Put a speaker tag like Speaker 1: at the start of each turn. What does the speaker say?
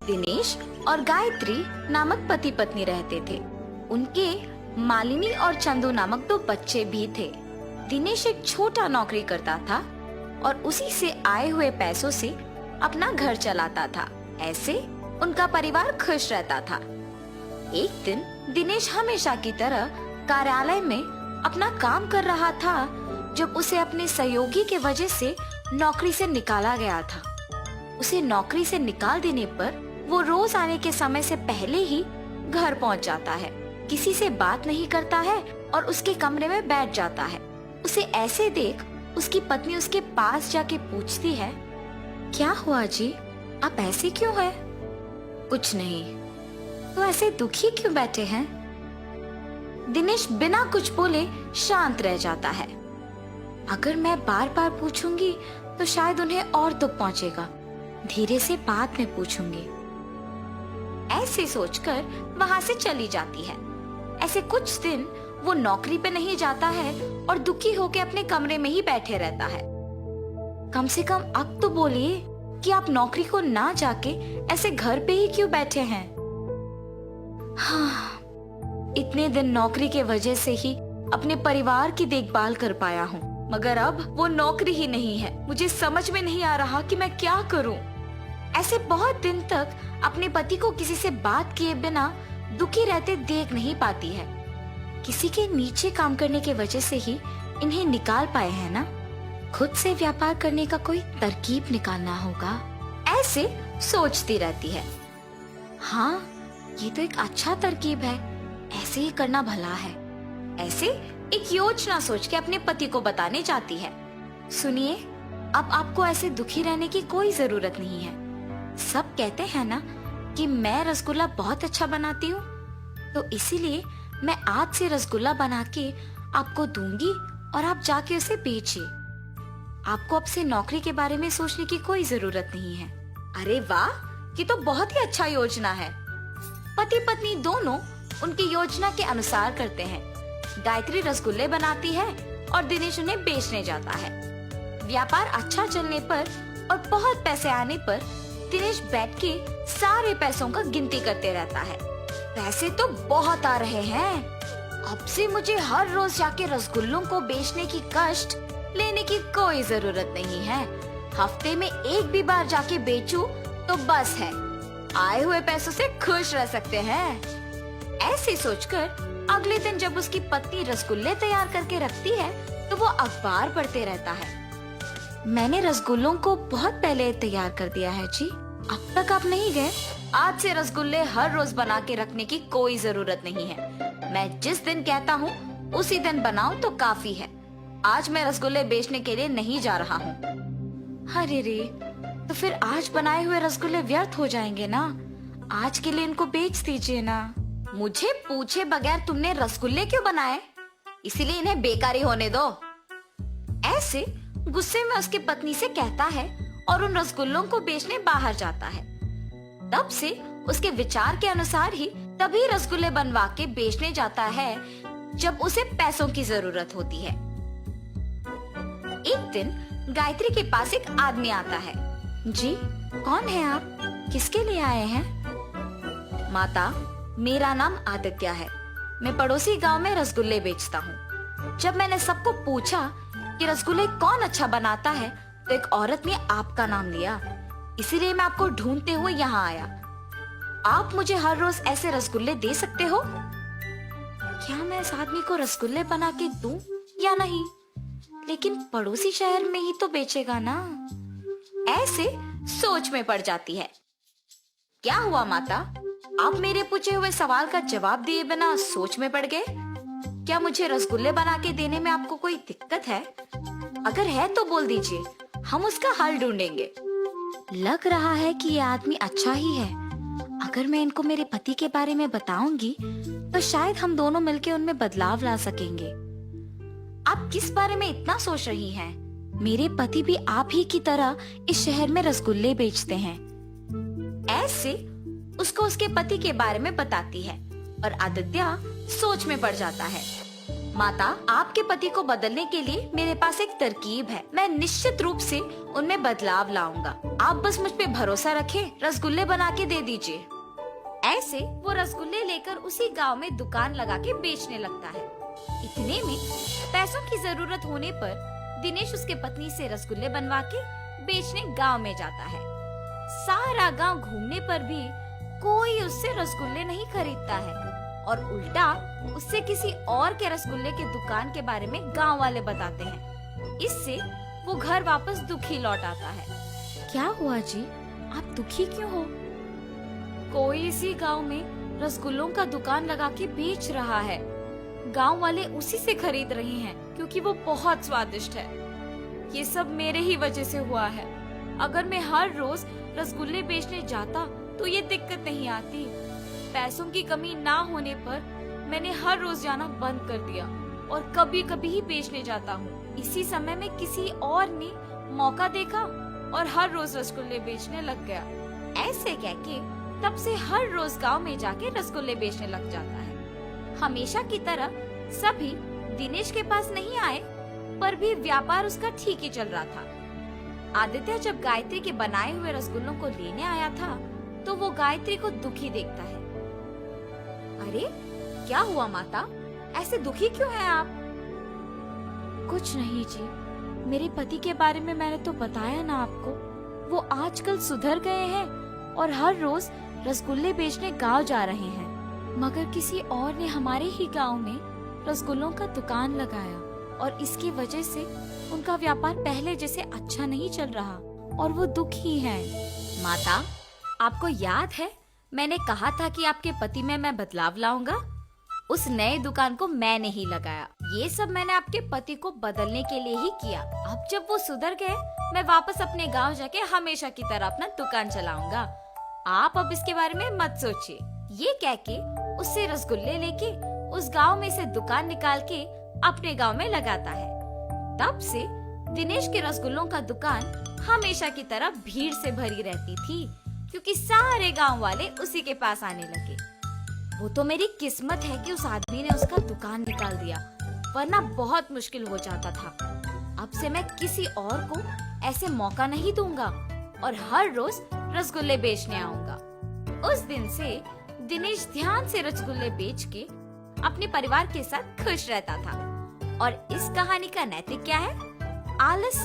Speaker 1: दिनेश और गायत्री नामक पति पत्नी रहते थे। उनके मालिनी और चंदू नामक 2 बच्चे भी थे। दिनेश एक छोटा नौकरी करता था और उसी से आए हुए पैसों से अपना घर चलाता था। ऐसे उनका परिवार खुश रहता था। एक दिन दिनेश हमेशा की तरह कार्यालय में अपना काम कर रहा था जब उसे अपने सहयोगी के वजह से नौकरी से निकाला गया था। उसे नौकरी से निकाल देने पर वो रोज आने के समय से पहले ही घर पहुंच जाता है, किसी से बात नहीं करता है और उसके कमरे में बैठ जाता है। उसे ऐसे देख उसकी पत्नी उसके पास जाके पूछती है, क्या हुआ जी, आप ऐसे क्यों हैं? कुछ नहीं। तो ऐसे दुखी क्यों बैठे हैं? दिनेश बिना कुछ बोले शांत रह जाता है। अगर मैं बार बार पूछूंगी तो शायद उन्हें और दुख पहुंचेगा, धीरे से बाद में पूछूंगी। ऐसे सोचकर वहां से चली जाती है। ऐसे कुछ दिन वो नौकरी पे नहीं जाता है और दुखी होकर अपने कमरे में ही बैठे रहता है। कम से कम अब तो बोलिए कि आप नौकरी को ना जाके ऐसे घर पे ही क्यों बैठे हैं? हाँ, इतने दिन नौकरी के वजह से ही अपने परिवार की देखभाल कर पाया हूँ, मगर अब वो नौकरी ही नहीं है। मुझे समझ में नहीं आ रहा कि मैं क्या करूँ। ऐसे बहुत दिन तक अपने पति को किसी से बात किए बिना दुखी रहते देख नहीं पाती है। किसी के नीचे काम करने के वजह से ही इन्हें निकाल पाए हैं ना। खुद से व्यापार करने का कोई तरकीब निकालना होगा, ऐसे सोचती रहती है। हाँ, ये तो एक अच्छा तरकीब है, ऐसे ही करना भला है। ऐसे एक योजना सोच के अपने पति को बताने जाती है। सुनिए, अब आपको ऐसे दुखी रहने की कोई जरूरत नहीं है। सब कहते हैं ना कि मैं रसगुल्ला बहुत अच्छा बनाती हूँ, तो इसीलिए मैं आज से रसगुल्ला बना के आपको दूंगी और आप जाके उसे बेचिए। आपको अब से नौकरी के बारे में सोचने की कोई जरूरत नहीं है। अरे वाह, ये तो बहुत ही अच्छा योजना है। पति पत्नी दोनों उनकी योजना के अनुसार करते हैं। गायत्री रसगुल्ले बनाती है और दिनेश उन्हें बेचने जाता है। व्यापार अच्छा चलने पर और बहुत पैसे आने पर दिनेश बैठ के सारे पैसों का गिनती करते रहता है। पैसे तो बहुत आ रहे हैं, अब से मुझे हर रोज जाके रसगुल्लों को बेचने की कष्ट लेने की कोई जरूरत नहीं है। हफ्ते में एक भी बार जाके बेचूं तो बस है, आए हुए पैसों से खुश रह सकते हैं। ऐसे सोचकर अगले दिन जब उसकी पत्नी रसगुल्ले तैयार करके रखती है तो वो अखबार पढ़ते रहता है। मैंने रसगुल्लों को बहुत पहले तैयार कर दिया है जी, अब तक आप नहीं गए? आज से रसगुल्ले हर रोज बना के रखने की कोई जरूरत नहीं है। मैं जिस दिन कहता हूँ उसी दिन बनाओ तो काफी है। आज मैं रसगुल्ले बेचने के लिए नहीं जा रहा हूँ। अरे रे, तो फिर आज बनाए हुए रसगुल्ले व्यर्थ हो जाएंगे ना। आज के लिए इनको बेच दीजिए ना। मुझे पूछे बगैर तुमने रसगुल्ले क्यों बनाए? इसीलिए इन्हें बेकारी होने दो। ऐसे गुस्से में उसकी पत्नी से कहता है और उन रसगुल्लों को बेचने बाहर जाता है। तब से उसके विचार के अनुसार ही तभी रसगुल्ले बनवा के बेचने जाता है जब उसे पैसों की जरूरत होती है। एक दिन गायत्री के पास एक आदमी आता है। जी, कौन है आप? किसके लिए आए हैं? माता, मेरा नाम आदित्य है। मैं पड़ोसी गांव में रसगुल्ले बेचता हूँ। जब मैंने सबको पूछा कि रसगुल्ले कौन अच्छा बनाता है तो एक औरत ने आपका नाम लिया, इसीलिए मैं आपको ढूंढते हुए यहाँ आया। आप मुझे हर रोज ऐसे रसगुल्ले दे सकते हो? क्या मैं इस आदमी को रसगुल्ले बना के दूं या नहीं? लेकिन पड़ोसी शहर में ही तो बेचेगा ना। ऐसे सोच में पड़ जाती है। क्या हुआ माता, आप मेरे पूछे हुए सवाल का जवाब दिए बिना सोच में पड़ गए? क्या मुझे रसगुल्ले बना के देने में आपको कोई दिक्कत है? अगर है तो बोल दीजिए, हम उसका हल ढूंढेंगे। लग रहा है कि ये आदमी अच्छा ही है। अगर मैं इनको मेरे पति के बारे में बताऊंगी तो शायद हम दोनों मिलकर उनमें बदलाव ला सकेंगे। आप किस बारे में इतना सोच रही हैं? मेरे पति भी आप ही की तरह इस शहर में रसगुल्ले बेचते हैं। ऐसे उसको उसके पति के बारे में बताती है और आदित्य सोच में पड़ जाता है। माता, आपके पति को बदलने के लिए मेरे पास एक तरकीब है। मैं निश्चित रूप से उनमें बदलाव लाऊंगा। आप बस मुझ पे भरोसा रखें, रसगुल्ले बना के दे दीजिए। ऐसे वो रसगुल्ले लेकर उसी गांव में दुकान लगा के बेचने लगता है। इतने में पैसों की जरूरत होने पर दिनेश उसके पत्नी से रसगुल्ले बनवा के बेचने गांव में जाता है। सारा गांव घूमने पर भी कोई उससे रसगुल्ले नहीं खरीदता है और उल्टा उससे किसी और के रसगुल्ले की दुकान के बारे में गांव वाले बताते हैं। इससे वो घर वापस दुखी लौट आता है। क्या हुआ जी, आप दुखी क्यों हो? कोई इसी गांव में रसगुल्लों का दुकान लगा के बेच रहा है। गांव वाले उसी से खरीद रहे हैं क्योंकि वो बहुत स्वादिष्ट है। ये सब मेरे ही वजह से हुआ है। अगर मैं हर रोज रसगुल्ले बेचने जाता तो ये दिक्कत नहीं आती। पैसों की कमी ना होने पर मैंने हर रोज जाना बंद कर दिया और कभी कभी ही बेचने जाता हूँ। इसी समय में किसी और ने मौका देखा और हर रोज रसगुल्ले बेचने लग गया। ऐसे कह के तब से हर रोज गांव में जाके रसगुल्ले बेचने लग जाता है। हमेशा की तरह सभी दिनेश के पास नहीं आए, पर भी व्यापार उसका ठीक ही चल रहा था। आदित्य जब गायत्री के बनाए हुए रसगुल्लों को लेने आया था तो वो गायत्री को दुखी देखता है। अरे क्या हुआ माता, ऐसे दुखी क्यों हैं आप? कुछ नहीं जी, मेरे पति के बारे में मैंने तो बताया ना आपको। वो आजकल सुधर गए हैं और हर रोज रसगुल्ले बेचने गांव जा रहे हैं। मगर किसी और ने हमारे ही गांव में रसगुल्लों का दुकान लगाया और इसकी वजह से उनका व्यापार पहले जैसे अच्छा नहीं चल रहा और वो दुखी हैं। माता, आपको याद है मैंने कहा था कि आपके पति में मैं बदलाव लाऊंगा? उस नए दुकान को मैंने ही लगाया। ये सब मैंने आपके पति को बदलने के लिए ही किया। अब जब वो सुधर गए, मैं वापस अपने गांव जाके हमेशा की तरह अपना दुकान चलाऊंगा। आप अब इसके बारे में मत सोचिए। ये कह के उससे रसगुल्ले लेके उस गांव में से दुकान निकाल के अपने गांव में लगाता है। तब से दिनेश के रसगुल्लों का दुकान हमेशा की तरह भीड़ से भरी रहती थी, क्योंकि सारे गांव वाले उसी के पास आने लगे। वो तो मेरी किस्मत है कि उस आदमी ने उसका दुकान निकाल दिया, वरना बहुत मुश्किल हो जाता था। अब से मैं किसी और को ऐसे मौका नहीं दूंगा और हर रोज रसगुल्ले बेचने आऊंगा। उस दिन से दिनेश ध्यान से रसगुल्ले बेच के अपने परिवार के साथ खुश रहता था। और इस कहानी का नैतिक क्या है? आलस